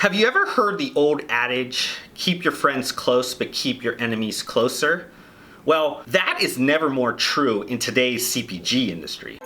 Have you ever heard the old adage, keep your friends close but keep your enemies closer? Well, that is never more true in today's CPG industry.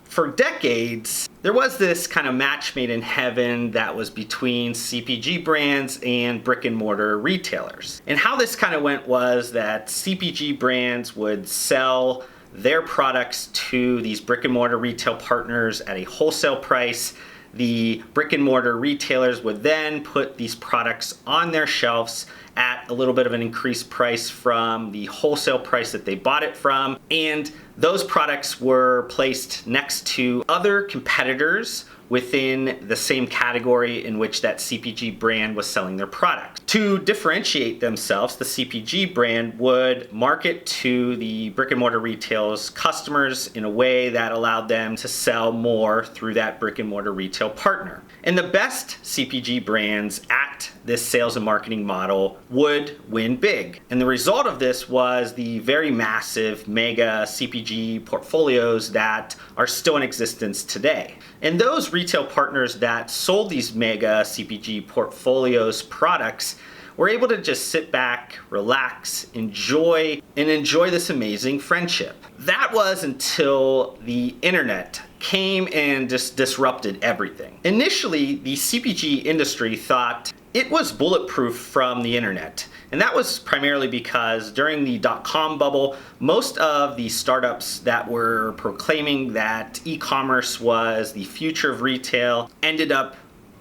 For decades, there was this kind of match made in heaven that was between CPG brands and brick and mortar retailers. And how this kind of went was that CPG brands would sell their products to these brick and mortar retail partners at a wholesale price. The brick and mortar retailers would then put these products on their shelves at a little bit of an increased price from the wholesale price that they bought it from. And those products were placed next to other competitors within the same category in which that CPG brand was selling their product. To differentiate themselves, the CPG brand would market to the brick and mortar retail's customers in a way that allowed them to sell more through that brick and mortar retail partner. And the best CPG brands at this sales and marketing model would win big. And the result of this was the very massive mega CPG portfolios that are still in existence today. And those retail partners that sold these mega CPG portfolios products were able to just sit back, relax, enjoy this amazing friendship. That was until the internet came and just disrupted everything. Initially, the CPG industry thought it was bulletproof from the internet. And that was primarily because during the Dotcom Bubble, most of the startups that were proclaiming that e-commerce was the future of retail ended up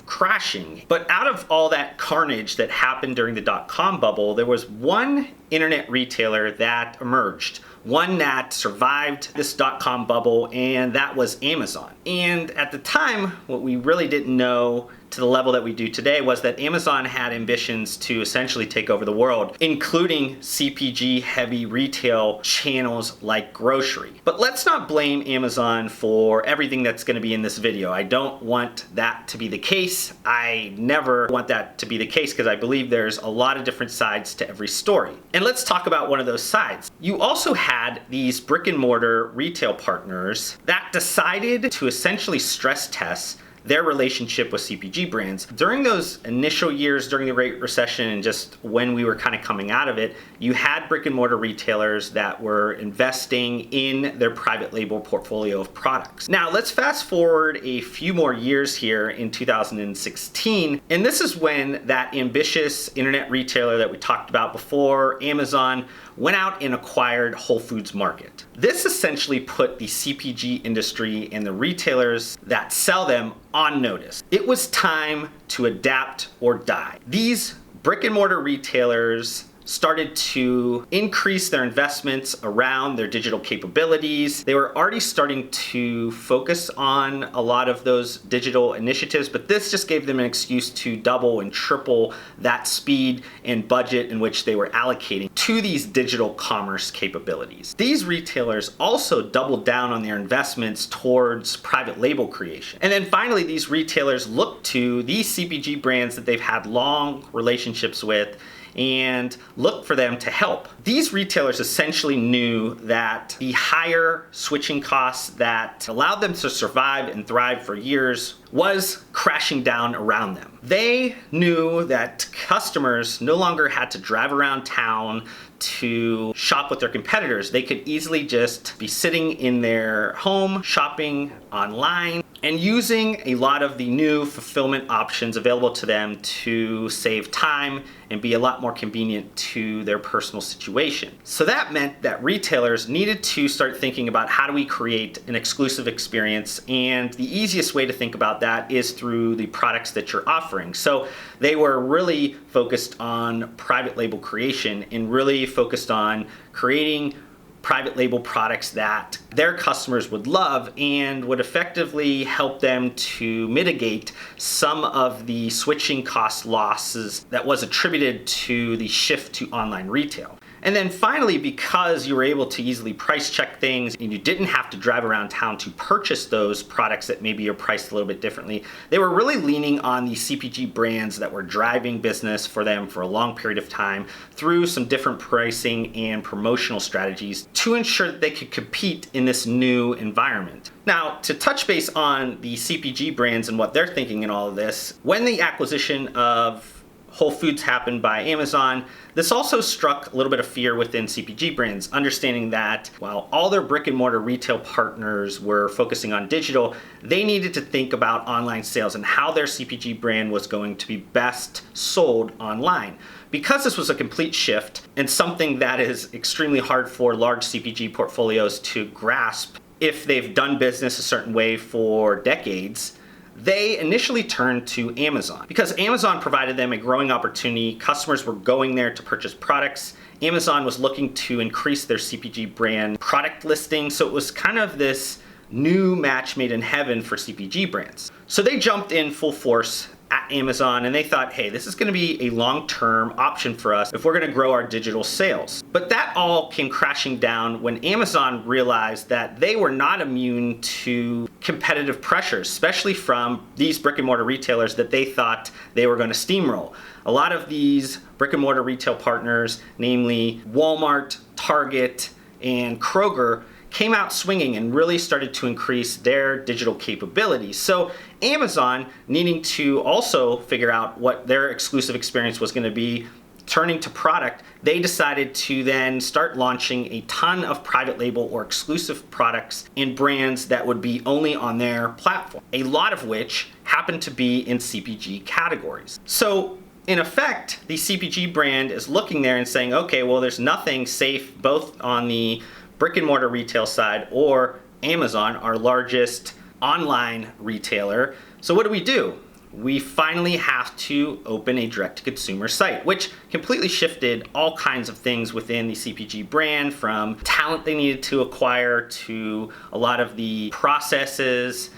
crashing. But out of all that carnage that happened during the dot-com bubble, there was one internet retailer that emerged, one that survived this dot-com bubble, and that was Amazon. And at the time, what we really didn't know to the level that we do today was that Amazon had ambitions to essentially take over the world, including CPG heavy retail channels like grocery. But let's not blame Amazon for everything that's going to be in this video. I don't want that to be the case. I never want that to be the case because I believe there's a lot of different sides to every story. And let's talk about one of those sides. You also had these brick and mortar retail partners that decided to essentially stress test their relationship with CPG brands. During those initial years during the Great Recession and just when we were kind of coming out of it, you had brick and mortar retailers that were investing in their private label portfolio of products. Now let's fast forward a few more years here in 2016, and this is when that ambitious internet retailer that we talked about before, Amazon, went out and acquired Whole Foods Market. This essentially put the CPG industry and the retailers that sell them on notice. It was time to adapt or die. These brick and mortar retailers started to increase their investments around their digital capabilities. They were already starting to focus on a lot of those digital initiatives, but this just gave them an excuse to double and triple that speed and budget in which they were allocating to these digital commerce capabilities. These retailers also doubled down on their investments towards private label creation. And then finally, these retailers looked to these CPG brands that they've had long relationships with and look for them to help. These retailers essentially knew that the higher switching costs that allowed them to survive and thrive for years was crashing down around them. They knew that customers no longer had to drive around town to shop with their competitors. They could easily just be sitting in their home, shopping online, and using a lot of the new fulfillment options available to them to save time and be a lot more convenient to their personal situation. So that meant that retailers needed to start thinking about how do we create an exclusive experience, and the easiest way to think about that is through the products that you're offering. So they were really focused on private label creation and really focused on creating private label products that their customers would love and would effectively help them to mitigate some of the switching cost losses that was attributed to the shift to online retail. And then finally, because you were able to easily price check things and you didn't have to drive around town to purchase those products that maybe are priced a little bit differently, they were really leaning on the CPG brands that were driving business for them for a long period of time through some different pricing and promotional strategies to ensure that they could compete in this new environment. Now, to touch base on the CPG brands and what they're thinking in all of this, when the acquisition of Whole Foods happened by Amazon, this also struck a little bit of fear within CPG brands, understanding that while all their brick and mortar retail partners were focusing on digital, they needed to think about online sales and how their CPG brand was going to be best sold online. Because this was a complete shift and something that is extremely hard for large CPG portfolios to grasp if they've done business a certain way for decades, they initially turned to Amazon. Because Amazon provided them a growing opportunity, customers were going there to purchase products. Amazon was looking to increase their CPG brand product listing, so it was kind of this new match made in heaven for CPG brands. So they jumped in full force at Amazon and they thought, hey, this is gonna be a long-term option for us if we're gonna grow our digital sales. But that all came crashing down when Amazon realized that they were not immune to competitive pressures, especially from these brick and mortar retailers that they thought they were gonna steamroll. A lot of these brick and mortar retail partners, namely Walmart, Target, and Kroger, came out swinging and really started to increase their digital capabilities. So Amazon, needing to also figure out what their exclusive experience was going to be, turning to product, they decided to then start launching a ton of private label or exclusive products and brands that would be only on their platform, a lot of which happened to be in CPG categories. So in effect, the CPG brand is looking there and saying, okay, well, there's nothing safe both on the brick and mortar retail side or Amazon, our largest online retailer. So what do? We finally have to open a direct-to-consumer site, which completely shifted all kinds of things within the CPG brand, from talent they needed to acquire to a lot of the processes.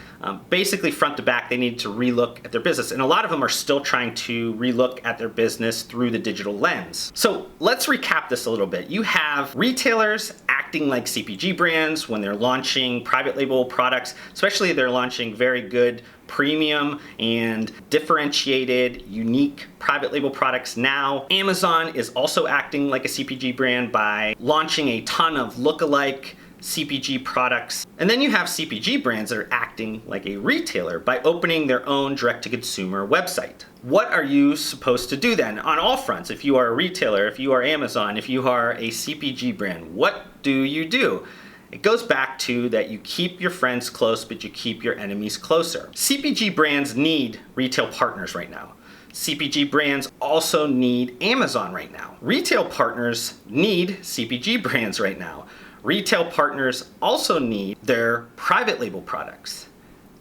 Basically front to back, they needed to relook at their business. And a lot of them are still trying to relook at their business through the digital lens. So let's recap this a little bit. You have retailers acting like CPG brands when they're launching private label products, especially if they're launching very good premium and differentiated, unique private label products now. Amazon is also acting like a CPG brand by launching a ton of lookalike CPG products. And then you have CPG brands that are acting like a retailer by opening their own direct-to-consumer website. What are you supposed to do then on all fronts? If you are a retailer, if you are Amazon, if you are a CPG brand, what do? It goes back to that you keep your friends close, but you keep your enemies closer. CPG brands need retail partners right now. CPG brands also need Amazon right now. Retail partners need CPG brands right now. Retail partners also need their private label products.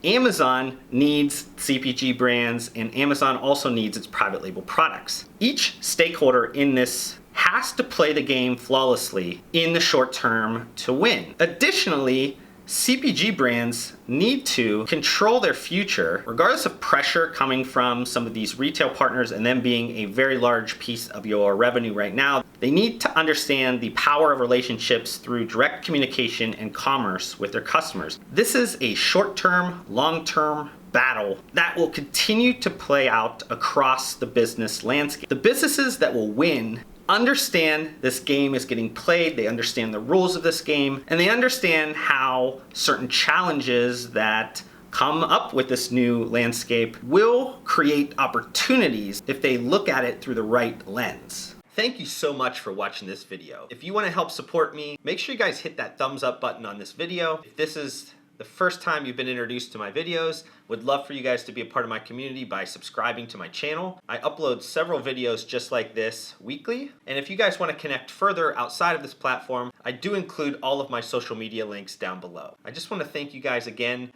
Amazon needs CPG brands, and Amazon also needs its private label products. Each stakeholder in this has to play the game flawlessly in the short term to win. Additionally, CPG brands need to control their future, regardless of pressure coming from some of these retail partners and them being a very large piece of your revenue right now. They need to understand the power of relationships through direct communication and commerce with their customers. This is a short-term, long-term battle that will continue to play out across the business landscape. The businesses that will win understand this game is getting played, they understand the rules of this game, and they understand how certain challenges that come up with this new landscape will create opportunities if they look at it through the right lens. Thank you so much for watching this video. If you want to help support me, make sure you guys hit that thumbs up button on this video. If this is the first time you've been introduced to my videos, would love for you guys to be a part of my community by subscribing to my channel. I upload several videos just like this weekly. And if you guys want to connect further outside of this platform, I do include all of my social media links down below. I just want to thank you guys again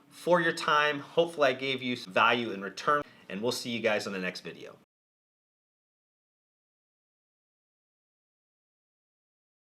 for your time. Hopefully I gave you some value in return, and we'll see you guys on the next video.